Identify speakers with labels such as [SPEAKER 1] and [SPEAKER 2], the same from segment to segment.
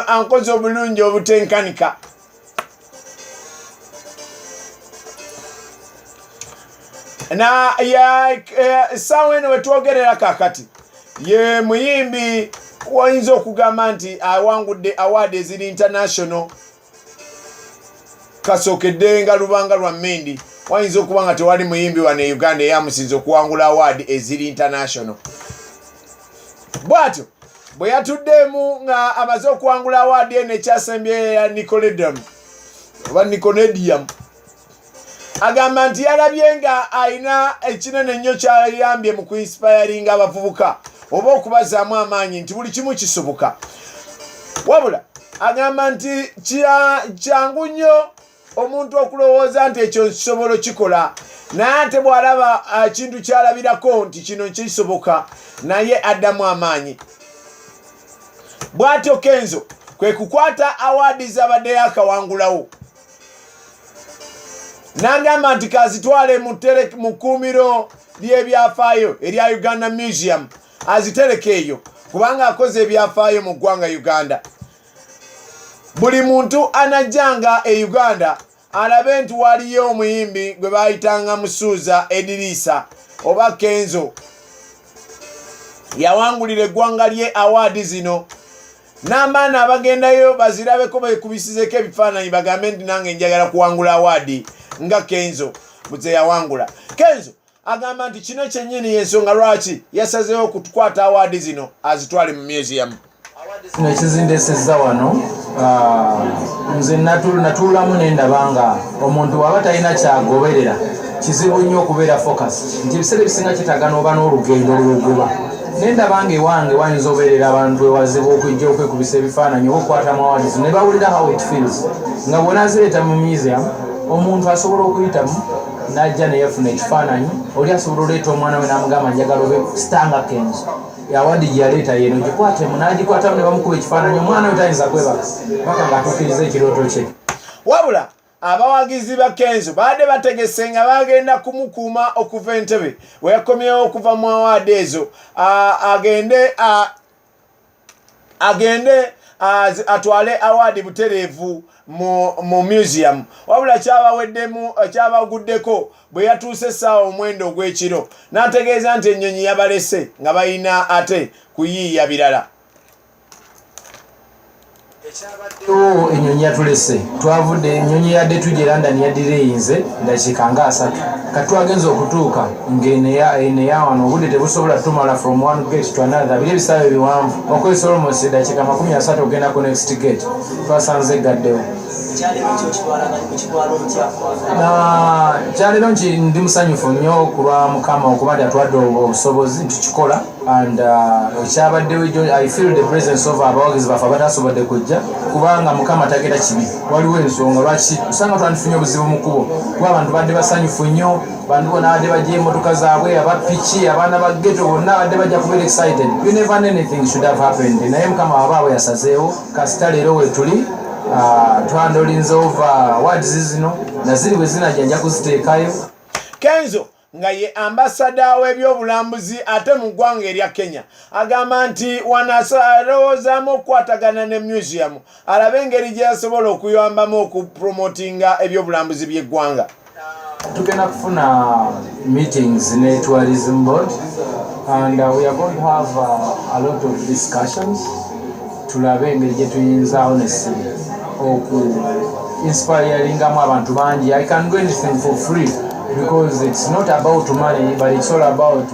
[SPEAKER 1] ankoze obulungi obutenkanika. Na sawa eno wetwogerera kakati ye muyimbi wayinza okugamba nti awangudde award eziri international kasookedde nga Lubanga lwa Mendi. Wayinza okuba nga tewali muyimbi wano e Uganda eyamusinza okuwangula award eziri international. Bwatyo bwe yatuddemu nga amaze okuwangula award eno ekyasembye ya Niconedium agamba nti yalabye nga alina ekinene nnyo kyayambye mu kuinspiringa abavubuka oba okubazaamu amaanyi nti buli kimu kisoboka. Wabula agamba nti kyangu nnyo omuntu okulowooza nti ekyo kisobola kikola, naye ate bw'alaba ekintu kyalabirako nti kino kisoboka naye addamu amaanyi. Bw'atyo Kenzo kwe kukwata awadi z'abadde yakawangulawo n'agamba nti kazitwale mu kkuumiro ly'ebyafaayo erya Uganda Museum azitereke eyo kubanga akoze ebyafaayo mu ggwanga Uganda. Buli muntu anajjanga e Uganda alabe nti waliyo omuyimbi gwe baayitanga Musuuza Edirisa oba Kenzo yawangulira eggwanga lye awadi zino, n'amaana abagendayo bazirabeko bekubisizeko ebifaananyi bagambe nti nange njagala kuwangula awadi nga Kenzo bwe yawangula. Kenzo agamba nti kino kyennyini y'ensonga lwaki yasazeewo okutukwata awadi zino azitwale mu museum.
[SPEAKER 2] Ekizindesezza wano nze natuulamu nendabanga omuntu waba talina kyagoberera kizibu nnyo okubeera focus nti ebiseera ebisinga kitagana oba n'olugendo olw'oguba. Nendabanga ewange wayinza obeerera abantu ewazibu okujja okwekubisa ebifaananyi oba okukwatamu awadi ne bawulira how it feels nga bw'onaazireeta mu museum omuntu asobola okuyitamu n'ajja neyafuna ekifaananyi, oli asobola oleeta omwana we n'amugamba njagala obe sitanga Kenzo awadi gye yaleeta yeno gikwatemu n'agikwatamu ne bamukuba ekifaananyi, omwana we tayinza kwebaka paka ng'atuukiriza ekirooto kye.
[SPEAKER 1] Wabula abawagizi ba Kenzo baadde bategese nga bagenda kumukuuma okuva Entebbe we yakomyewo okuva mu awadi ezo agende atwale awadi butereevu mu museum. Wabula kyabaguddeko bwe yatuuse essaawa omwenda ogw'ekiro n'ategeeza nti ennyonyi yabalese nga balina ate kuyiiya birala.
[SPEAKER 2] Ekyabaddewo ennyonyi yatulese twavudde ennyonyi yadde tujja London yadireyinze dakiika nga 3 kati twagenza okutuuka ng'eneya wano obudde tebusobola tumala from one gate to another biri ebisaawe biwanvu okwesa almost dakiika 30 ogenda ku next gate twasanze gaddewo. Kyalero ndi musanyufu nnyo kulwa Mukama okuba nti atwadde obusobozi tukikola and ekyabaddewo I feel the presence of abawagizi baffe abatasobodde kujja kubanga Mukama tagenda kibi. Waliwo ensonga lwaki usanga twandifunye obuzibu mu kkubo kuba abantu badde basanyufu nnyo, bantu bonna badde bajja emmotoka zaabwe abapiki abaana ba ghetto bonna badde bajja kubeera excited. You never knew anything should have happened. Naye Mukama wabaawe yasazeewo kasita leero wetuli twandolinze over words zino naziri bwe zinajja nja kuziteekayo.
[SPEAKER 1] Kenzo nga ye ambasada w'ebyobulambuzi ate mu ggwanga erya Kenya agamba nti wanasalowoozaamu okukwatagana ne museum alabe engeri gye yasobola okuyambamu okupromotinga ebyobulambuzi by'eggwanga.
[SPEAKER 2] Tugenda kufuna meetings ne tourism board and we are going to have a lot of discussions tulabe engeri gye tuyinza honestly inspiringamu abantu bangi. I can do anything for free because it's not about money but it's all about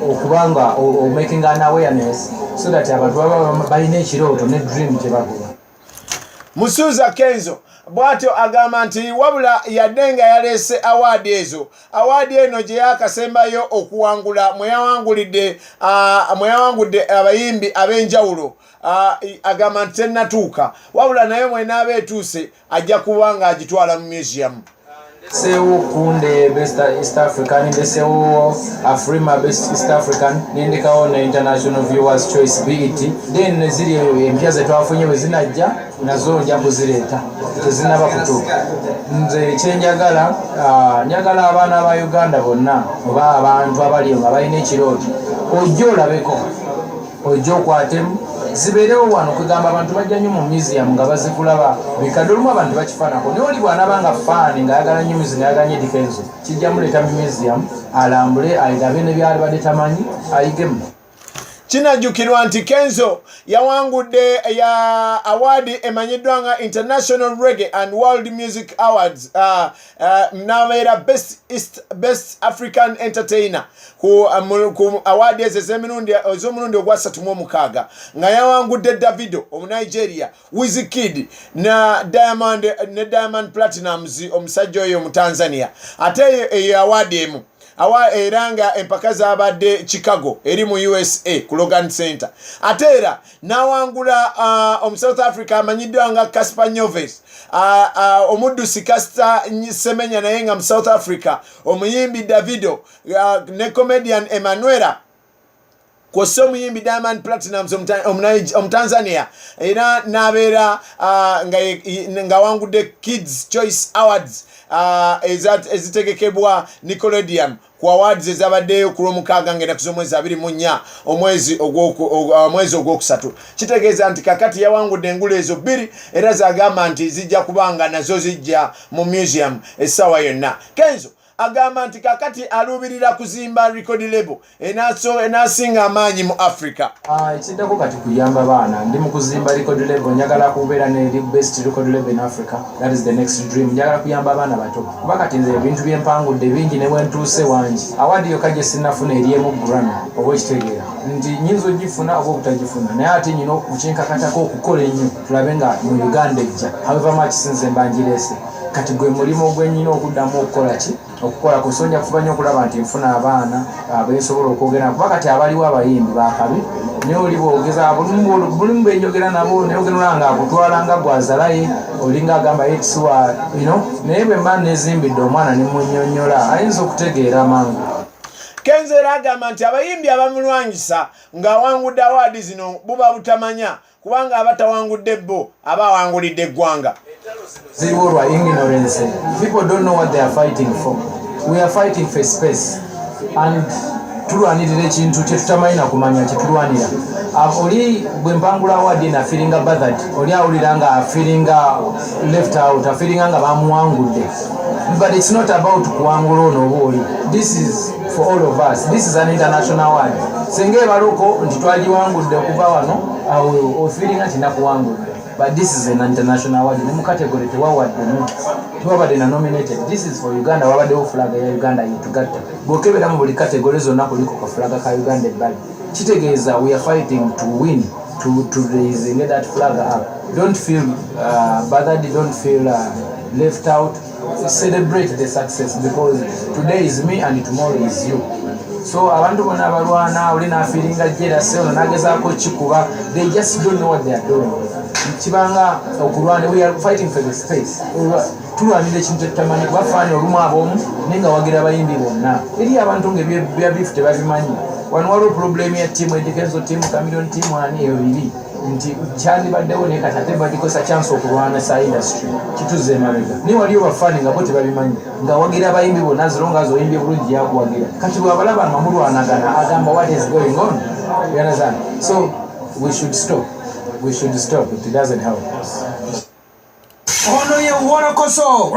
[SPEAKER 2] okubanga making an awareness so that abantu baba balina ekirooto ne dream kye bakola.
[SPEAKER 1] Musuuza Kenzo bw'atyo agamba nti wabula yadde nga yaleese awadi ezo awadi eno gye yakasembayo okuwangula mweyawangudde abayimbi ab'enjawulo agamba nti tennatuuka wabula naye mwenaaba etuuse ajja kuba nga agitwala mu museum.
[SPEAKER 2] Sewo Kunde Best East African, Sewo Afrima Best East African, nindikawo na International Viewers Choice BET. Then ziri empya ze twafunye bwe zinajja nazo nja kuzireeta tezinaba kutuuka. Nze kyenjagala njagala abaana ba Uganda bonna oba abantu abali nga balina ekirooto ojja olabeko ojja okwatemu zibeerewo wano kugamba abantu bajja nnyo mu museum nga bazikulaba bikadde olumu abantu bakifaanako naye oli bw'anabanga faani ng'ayagala nnyo music ng'ayagala nnyo Kenzo kijja muleeta mu museum alambule ayirabe ne byali badde tamanyi ayigemu.
[SPEAKER 1] Kinajjukirwa nti Kenzo yawangudde ya award emanyiddwa nga International Reggae and World Music Awards n'abeera Best African Entertainer ku award ez'omulundi ogwa 36 nga yawangudde Davido Omunigeria, Wizkid na Diamond Platnumz omusajja oyo mu Tanzania. Ate eyo award emu era nga empaka zabadde Chicago eri mu USA ku Logan Center. Ate era n'awangula South Africa amanyiddwa nga Casper Nyovest, omuddusi Caster Semenya naye nga mu South Africa, omuyimbi Davido ne comedian Emanuela kw'ossa omuyimbi Diamond Platnumz Tanzania era n'abeera nga wangudde Kids Choice Awards ezitegekebwa Nickelodeon ku awards ezabaddeyo ku Lwomukaaga ng'ennaku z'omwezi 24 omwezi ogwokusatu. Kitegeeza nti kakati yawangudde engulu ezo 2 era zagamba nti zijja kubanga nazo zijja mu museum essaawa yonna. Kenzo agamba nti kakati aluubirira kuzimba record label enaasinga amaanyi mu Africa.
[SPEAKER 2] Ekiddako kati kuyamba baana ndi mu kuzimba record label, njagala kubeera ne best record label in Africa. That is the next dream. Njagala kuyamba abaana bato kuba kati nze ebintu byempangudde bingi ne bwentuuse wangi. Awadi yokka gye sinnafuna eriemu Grammy oba ekitegeera nti nyinza ogifuna oba obutagifuna naye ate nyina okukinkakatako okukola ennyo tulabe nga mu Uganda ejja however much sinze mbangireese kati gwe mulimo gwennyina okuddamu okukola ki okukola kusonja kuba nnyo okulaba nti nfuna abaana abeesobola okwogera kuba kati abaliwo abayimbi bakabi naye oli bwogeza bulimu benjogera nabo naye ogenera nga akutwala nga gwazalaye olinga agamba yetisiwa naye bwe mba nezimbidde omwana nemunnyonnyola ayinza okutegeera mangu.
[SPEAKER 1] Kenzo era agamba nti abayimbi abamulwanyisa ng'awangudde awaadi zino buba butamanya kubanga abatawangudde bo aba awangulidde eggwanga.
[SPEAKER 2] Zero or ignorance. People don't know what they are fighting for. We are fighting for space. And tulwanirira ekintu kye tutamanyi kumanya kye tulwanira. Oli bwe mpangula awadi na feelinga bothered. Oli awulira nga feelinga left out, feelinga nga bamuwangudde. But it's not about kuwangula ono boli. This is for all of us. This is an international award. Senge baluko nti twagiwangudde okuva wano awo feelinga tinakuwangudde. But this is an international award. In the category, the nominated. This is for Uganda. Wabade flag ya Uganda yitugata. Bokebe na mubuli categories on nakuliko flag ka Uganda bag. Chitegeza, we are fighting to win, to raise and get that flag up. Don't feel bothered. Don't feel left out. Celebrate the success because today is me and tomorrow is you. So abantu bonna abalwana oli na feelinga jealous ono nagezaako kikuba, they just don't know what they are doing. Kibanga okulwana, we are fighting for the space. Tulwanira ekintu ekitamanyi kubafaani olumu ab'omu naye nga wagira abayimbi bonna eri abantu nga byabifu tebabimanyi. Wano waliwo problem ya tiimu Edikenzo tiimu Chameleon tiimu ani eyo biri nti kyandibaddewo naye kati ate badikosa chance okulwana sa industry kituze emabega naye waliyo bafaani nga bo tebabimanyi nga wagira abayimbi bonna zironga azoyimbye bulungi yakuwagira kati bwabalaba nga mulwanagana agamba what is going on. You understand? So we should stop. We should stop. It doesn't help.
[SPEAKER 3] Ono ye Wolokoso.